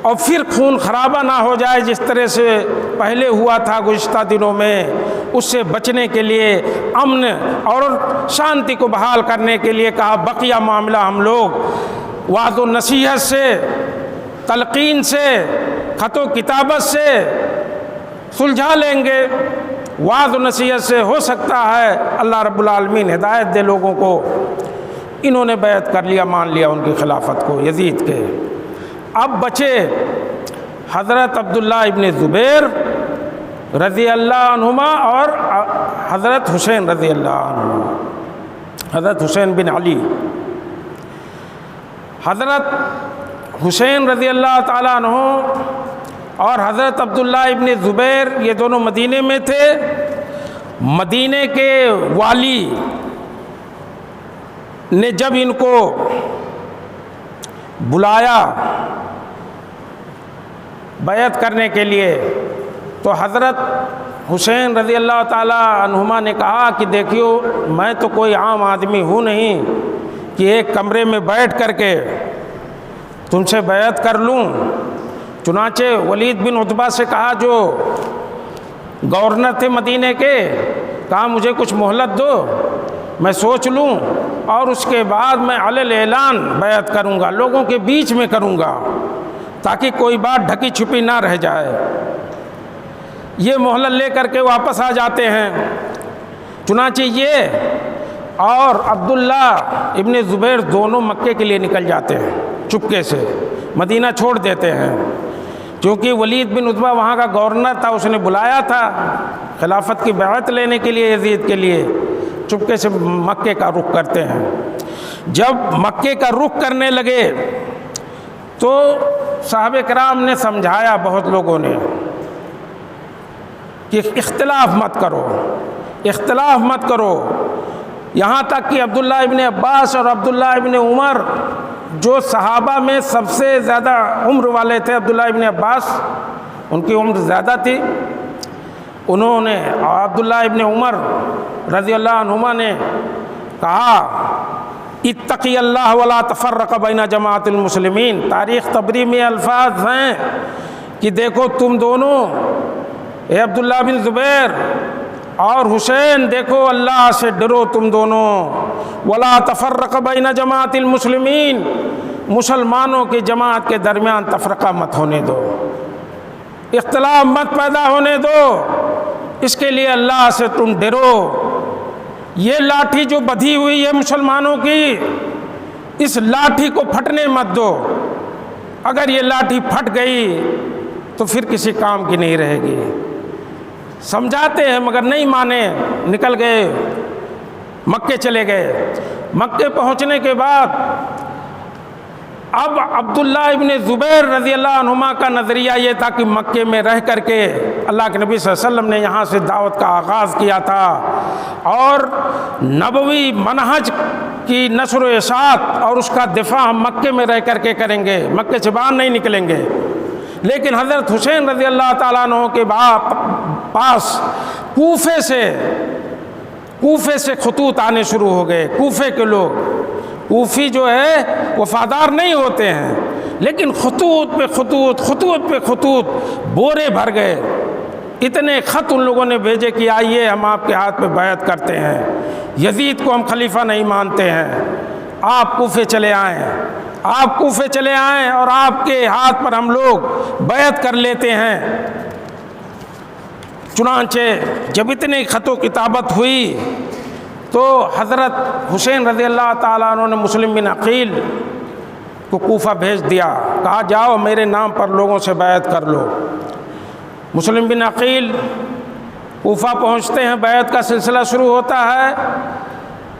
اور پھر خون خرابہ نہ ہو جائے جس طرح سے پہلے ہوا تھا گزشتہ دنوں میں، اس سے بچنے کے لیے، امن اور شانتی کو بحال کرنے کے لیے کہا بقیہ معاملہ ہم لوگ وعظ و نصیحت سے، تلقین سے، خط و کتابت سے سلجھا لیں گے، وعظ و نصیحت سے ہو سکتا ہے اللہ رب العالمین ہدایت دے لوگوں کو۔ انہوں نے بیعت کر لیا، مان لیا ان کی خلافت کو یزید کے۔ اب بچے حضرت عبداللہ ابن زبیر رضی اللہ عنہما اور حضرت حسین رضی اللہ عنہ، حضرت حسین بن علی۔ حضرت حسین رضی اللہ تعالیٰ عنہ اور حضرت عبداللہ ابن زبیر یہ دونوں مدینے میں تھے۔ مدینے کے والی نے جب ان کو بلایا بیعت کرنے کے لیے تو حضرت حسین رضی اللہ تعالیٰ عنہما نے کہا کہ دیکھیو میں تو کوئی عام آدمی ہوں نہیں کہ ایک کمرے میں بیٹھ کر کے تم سے بیعت کر لوں۔ چنانچہ ولید بن عتبہ سے کہا جو گورنر تھے مدینے کے، کہا مجھے کچھ مہلت دو، میں سوچ لوں اور اس کے بعد میں علی الاعلان بیعت کروں گا، لوگوں کے بیچ میں کروں گا تاکہ کوئی بات ڈھکی چھپی نہ رہ جائے۔ یہ مہلت لے کر کے واپس آ جاتے ہیں۔ چنانچہ یہ اور عبداللہ ابن زبیر دونوں مکے کے لیے نکل جاتے ہیں چپکے سے، مدینہ چھوڑ دیتے ہیں، کیونکہ ولید بن عتبہ وہاں کا گورنر تھا، اس نے بلایا تھا خلافت کی بیعت لینے کے لیے یزید کے لیے، چپکے سے مکے کا رخ کرتے ہیں۔ جب مکے کا رخ کرنے لگے تو صحابہ کرام نے سمجھایا، بہت لوگوں نے، کہ اختلاف مت کرو، اختلاف مت کرو، یہاں تک کہ عبداللہ ابن عباس اور عبداللہ ابن عمر جو صحابہ میں سب سے زیادہ عمر والے تھے، عبداللہ ابن عباس ان کی عمر زیادہ تھی، انہوں نے، عبداللہ ابن عمر رضی اللہ عنہما نے کہا اتقی اللہ ولا تفرق بین جماعت المسلمین۔ تاریخ طبری میں الفاظ ہیں کہ دیکھو تم دونوں، اے عبداللہ بن زبیر اور حسین، دیکھو اللہ سے ڈرو تم دونوں، ولا تفرق بین جماعت المسلمین، مسلمانوں کی جماعت کے درمیان تفرقہ مت ہونے دو، اختلاف مت پیدا ہونے دو، اس کے لیے اللہ سے تم ڈرو۔ یہ لاٹھی جو بدھی ہوئی ہے مسلمانوں کی، اس لاٹھی کو پھٹنے مت دو، اگر یہ لاٹھی پھٹ گئی تو پھر کسی کام کی نہیں رہے گی۔ سمجھاتے ہیں مگر نہیں مانے، نکل گئے، مکے چلے گئے۔ مکے پہنچنے کے بعد اب عبداللہ ابن زبیر رضی اللہ عنہما کا نظریہ یہ تھا کہ مکے میں رہ کر کے، اللہ کے نبی صلی اللہ علیہ وسلم نے یہاں سے دعوت کا آغاز کیا تھا اور نبوی منہج کی نشر و اشاعت اور اس کا دفاع ہم مکے میں رہ کر کے کریں گے، مکے سے باہر نہیں نکلیں گے۔ لیکن حضرت حسین رضی اللہ تعالیٰ عنہ کے پاس کوفے سے خطوط آنے شروع ہو گئے۔ کوفے کے لوگ، کوفی جو ہے وفادار نہیں ہوتے ہیں، لیکن خطوط پہ خطوط بورے بھر گئے۔ اتنے خط ان لوگوں نے بھیجے کہ آئیے ہم آپ کے ہاتھ پہ بیعت کرتے ہیں، یزید کو ہم خلیفہ نہیں مانتے ہیں، آپ کوفے چلے آئیں، آپ کوفے چلے آئیں اور آپ کے ہاتھ پر ہم لوگ بیعت کر لیتے ہیں۔ چنانچہ جب اتنی خط و کتابت ہوئی تو حضرت حسین رضی اللہ تعالیٰ عنہ نے مسلم بن عقیل کو کوفہ بھیج دیا، کہا جاؤ میرے نام پر لوگوں سے بیعت کر لو۔ مسلم بن عقیل کوفہ پہنچتے ہیں، بیعت کا سلسلہ شروع ہوتا ہے۔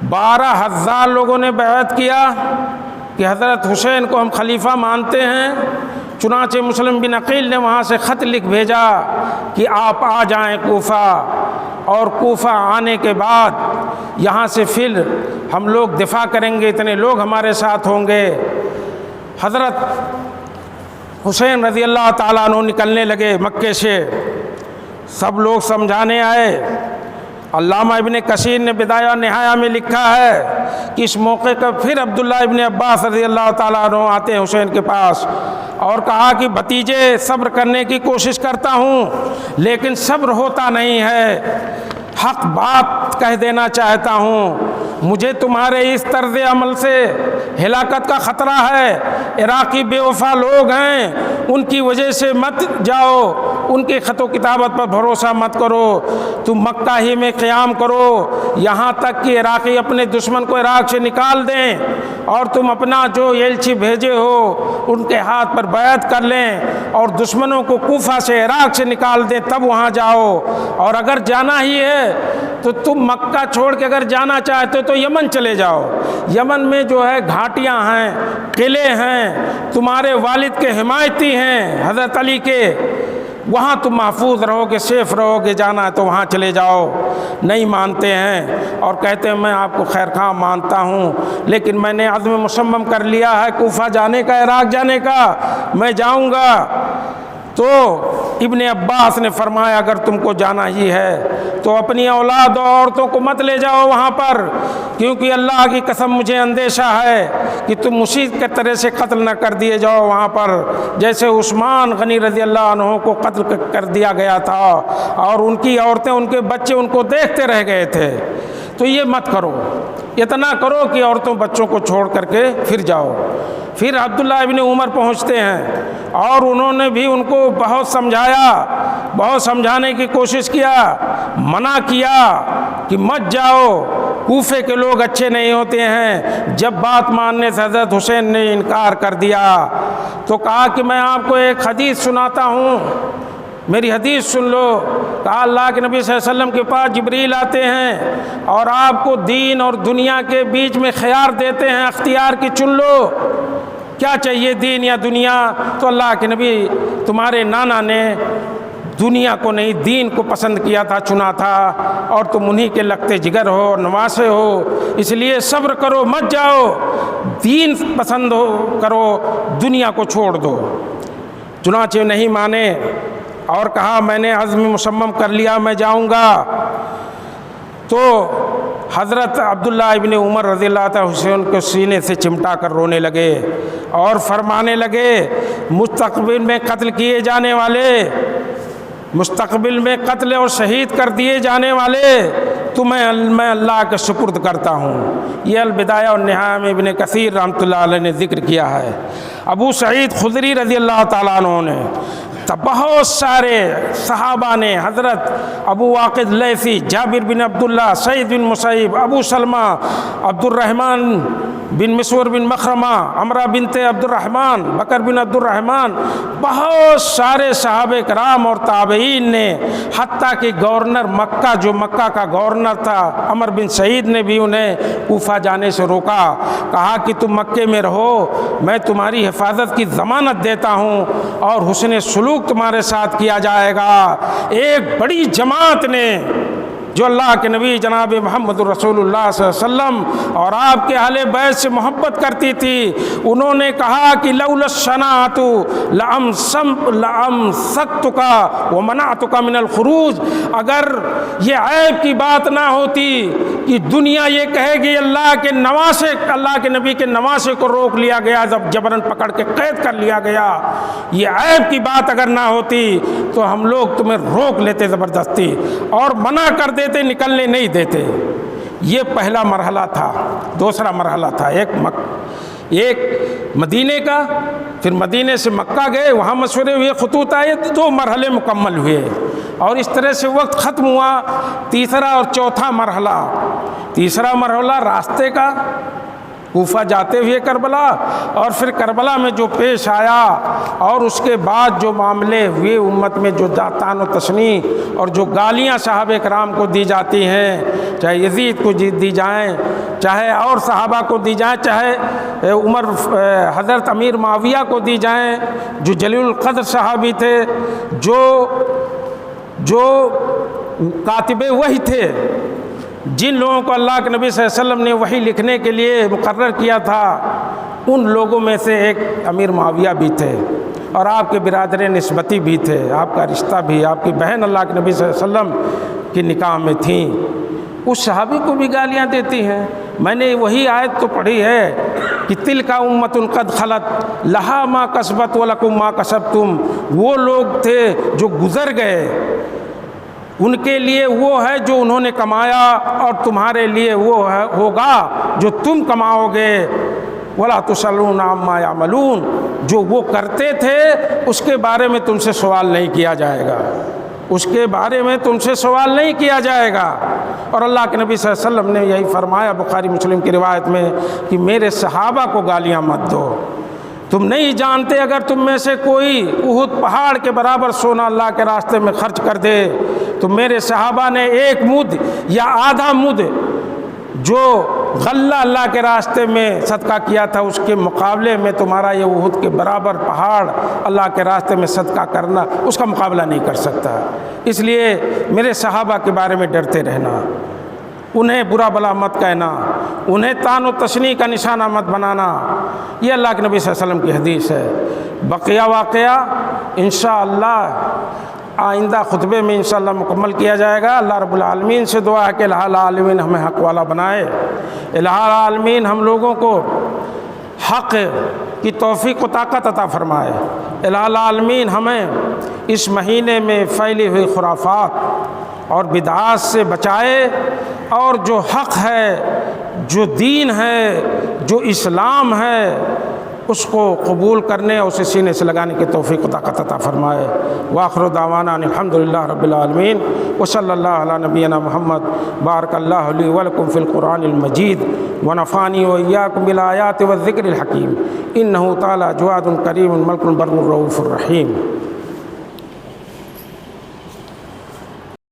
12,000 لوگوں نے بیعت کیا کہ حضرت حسین کو ہم خلیفہ مانتے ہیں۔ چنانچہ مسلم بن عقیل نے وہاں سے خط لکھ بھیجا کہ آپ آ جائیں کوفہ، اور کوفہ آنے کے بعد یہاں سے پھر ہم لوگ دفاع کریں گے، اتنے لوگ ہمارے ساتھ ہوں گے۔ حضرت حسین رضی اللہ تعالیٰ عنہ نکلنے لگے مکے سے، سب لوگ سمجھانے آئے۔ علامہ ابن کثیر نے بدایہ نہایہ میں لکھا ہے کہ اس موقع کا پھر عبداللہ ابن عباس رضی اللہ تعالیٰ عنہ آتے ہیں حسین کے پاس اور کہا کہ بھتیجے صبر کرنے کی کوشش کرتا ہوں لیکن صبر ہوتا نہیں ہے، حق بات کہہ دینا چاہتا ہوں، مجھے تمہارے اس طرز عمل سے ہلاکت کا خطرہ ہے۔ عراقی بے وفا لوگ ہیں، ان کی وجہ سے مت جاؤ، ان کی خط و کتابت پر بھروسہ مت کرو، تم مکہ ہی میں قیام کرو یہاں تک کہ عراقی اپنے دشمن کو عراق سے نکال دیں، اور تم اپنا جو ایلچی بھیجے ہو ان کے ہاتھ پر بیعت کر لیں اور دشمنوں کو کوفہ سے عراق سے نکال دیں، تب وہاں جاؤ۔ اور اگر جانا ہی ہے تو تم مکہ چھوڑ کے اگر جانا چاہتے ہو تو یمن چلے جاؤ، یمن میں جو ہے گھاٹیاں ہیں، قلعے ہیں، تمہارے والد کے حمایتی ہیں حضرت علی کے، وہاں تم محفوظ رہو گے، سیف رہو گے، جانا ہے تو وہاں چلے جاؤ۔ نہیں مانتے ہیں اور کہتے ہیں میں آپ کو خیر خواہ مانتا ہوں لیکن میں نے عزم مصمم کر لیا ہے کوفہ جانے کا، عراق جانے کا، میں جاؤں گا۔ تو ابن عباس نے فرمایا اگر تم کو جانا ہی ہے تو اپنی اولاد اور عورتوں کو مت لے جاؤ وہاں پر، کیونکہ اللہ کی قسم مجھے اندیشہ ہے کہ تم اسی کے طرح سے قتل نہ کر دیے جاؤ وہاں پر جیسے عثمان غنی رضی اللہ عنہ کو قتل کر دیا گیا تھا اور ان کی عورتیں، ان کے بچے ان کو دیکھتے رہ گئے تھے۔ تو یہ مت کرو، اتنا کرو کہ عورتوں بچوں کو چھوڑ کر کے پھر جاؤ۔ پھر عبداللہ ابن عمر پہنچتے ہیں اور انہوں نے بھی ان کو بہت سمجھایا، بہت سمجھانے کی کوشش کیا، منع کیا کہ مت جاؤ، کوفے کے لوگ اچھے نہیں ہوتے ہیں۔ جب بات ماننے سے حضرت حسین نے انکار کر دیا تو کہا کہ میں آپ کو ایک حدیث سناتا ہوں، میری حدیث سن لو۔ کہا اللہ کے نبی صلی اللہ علیہ وسلم کے پاس جبریل آتے ہیں اور آپ کو دین اور دنیا کے بیچ میں خیار دیتے ہیں، اختیار کی چن لو، کیا چاہیے دین یا دنیا؟ تو اللہ کے نبی تمہارے نانا نے دنیا کو نہیں دین کو پسند کیا تھا، چنا تھا، اور تم انہی کے لگتے جگر ہو، نواسے ہو، اس لیے صبر کرو، مت جاؤ، دین پسند کرو، دنیا کو چھوڑ دو۔ چنانچہ نہیں مانے اور کہا میں نے عزم مصمم کر لیا، میں جاؤں گا۔ تو حضرت عبداللہ ابن عمر رضی اللہ تعالیٰ حسین کو سینے سے چمٹا کر رونے لگے اور فرمانے لگے مستقبل میں قتل کیے جانے والے، مستقبل میں قتل اور شہید کر دیے جانے والے تمہیں میں اللہ کے سپرد کرتا ہوں۔ یہ البدایہ والنہایہ میں ابن کثیر رحمۃ اللہ علیہ نے ذکر کیا ہے۔ ابو سعید خدری رضی اللہ تعالیٰ عنہ نے، بہت سارے صحابہ نے، حضرت ابو واقد لیثی، جابر بن عبداللہ، سعید بن مسیب، ابو سلمہ، عبد الرحمن بن مسور بن مخرمہ، عمرہ بنت عبد الرحمن، بکر بن عبد الرحمن، بہت سارے صحابہ کرام اور تابعین نے، حتیٰ کہ گورنر مکہ جو مکہ کا گورنر تھا عمر بن سعید نے بھی انہیں کوفہ جانے سے روکا، کہا کہ تم مکے میں رہو، میں تمہاری حفاظت کی ضمانت دیتا ہوں اور حسن سلوک تمہارے ساتھ کیا جائے گا۔ ایک بڑی جماعت نے جو اللہ کے نبی جناب محمد رسول اللہ صلی اللہ علیہ وسلم اور آپ کے اہل بیت سے محبت کرتی تھی، انہوں نے کہا کہ لولا الشناعۃ لامسکتک ومنعتک من الخروج، اگر یہ عیب کی بات نہ ہوتی کہ دنیا یہ کہے گی اللہ کے نواسے، اللہ کے نبی کے نواسے کو روک لیا گیا، جب جبرن پکڑ کے قید کر لیا گیا، یہ عیب کی بات اگر نہ ہوتی تو ہم لوگ تمہیں روک لیتے زبردستی اور منع کر دیتے، نکلنے نہیں دیتے۔ یہ پہلا مرحلہ تھا۔ دوسرا مرحلہ تھا ایک مدینے کا، پھر مدینے سے مکہ گئے، وہاں مشورے ہوئے، خطوط آئے، 2 مرحلے مکمل ہوئے اور اس طرح سے وقت ختم ہوا۔ تیسرا اور چوتھا مرحلہ، تیسرا مرحلہ راستے کا، کوفہ جاتے ہوئے کربلا، اور پھر کربلا میں جو پیش آیا اور اس کے بعد جو معاملے ہوئے امت میں، جو طعن و تشنیع اور جو گالیاں صحابہ کرام کو دی جاتی ہیں، چاہے یزید کو دی جائیں، چاہے اور صحابہ کو دی جائیں، چاہے عمر حضرت امیر معاویہ کو دی جائیں جو جلیل القدر صحابی تھے، جو کاتب وحی تھے، جن لوگوں کو اللہ کے نبی صلی اللہ علیہ وسلم نے وحی لکھنے کے لیے مقرر کیا تھا، ان لوگوں میں سے ایک امیر معاویہ بھی تھے اور آپ کے برادر نسبتی بھی تھے، آپ کا رشتہ بھی، آپ کی بہن اللہ کے نبی صلی اللہ علیہ وسلم کے نکاح میں تھیں۔ اس صحابی کو بھی گالیاں دیتی ہیں۔ میں نے وہی آیت تو پڑھی ہے کہ تلک امۃ قد خلت لہا ما کسبت ولکم ما کسبتم، وہ لوگ تھے جو گزر گئے، ان کے لیے وہ ہے جو انہوں نے کمایا اور تمہارے لیے وہ ہوگا جو تم کماؤ گے۔ ولا تسألون عما یعملون، جو وہ کرتے تھے اس کے بارے میں تم سے سوال نہیں کیا جائے گا، اس کے بارے میں تم سے سوال نہیں کیا جائے گا۔ اور اللہ کے نبی صلی اللہ علیہ وسلم نے یہی فرمایا بخاری مسلم کی روایت میں کہ میرے صحابہ کو گالیاں مت دو، تم نہیں جانتے اگر تم میں سے کوئی احد پہاڑ کے برابر سونا اللہ کے راستے میں خرچ کر دے تو میرے صحابہ نے 1 مد یا آدھا مد جو غلہ اللہ کے راستے میں صدقہ کیا تھا، اس کے مقابلے میں تمہارا یہ احد کے برابر پہاڑ اللہ کے راستے میں صدقہ کرنا، اس کا مقابلہ نہیں کر سکتا۔ اس لیے میرے صحابہ کے بارے میں ڈرتے رہنا، انہیں برا بلا مت کہنا، انہیں طعن و تشنیع کا نشانہ مت بنانا، یہ اللہ کے نبی صلی اللہ علیہ وسلم کی حدیث ہے۔ بقیہ واقعہ انشاءاللہ آئندہ خطبے میں انشاءاللہ مکمل کیا جائے گا۔ اللہ رب العالمین سے دعا ہے کہ الہ العالمین ہمیں حق والا بنائے، الہ العالمین ہم لوگوں کو حق کی توفیق و طاقت عطا فرمائے، الہ العالمین ہمیں اس مہینے میں پھیلی ہوئی خرافات اور بدعات سے بچائے، اور جو حق ہے، جو دین ہے، جو اسلام ہے، اس کو قبول کرنے اور اسے سینے سے لگانے کی توفیق عطا فرمائے۔ وآخر دعوانا الحمدللہ رب العالمین وصلی اللہ علی نبینا محمد۔ بارک اللہ لی ولکم فی القرآن المجید ونفعنی وإیاکم بالآیات والذکر الحکیم، انہ تعالی جواد کریم ملک بر الرؤوف الرحیم۔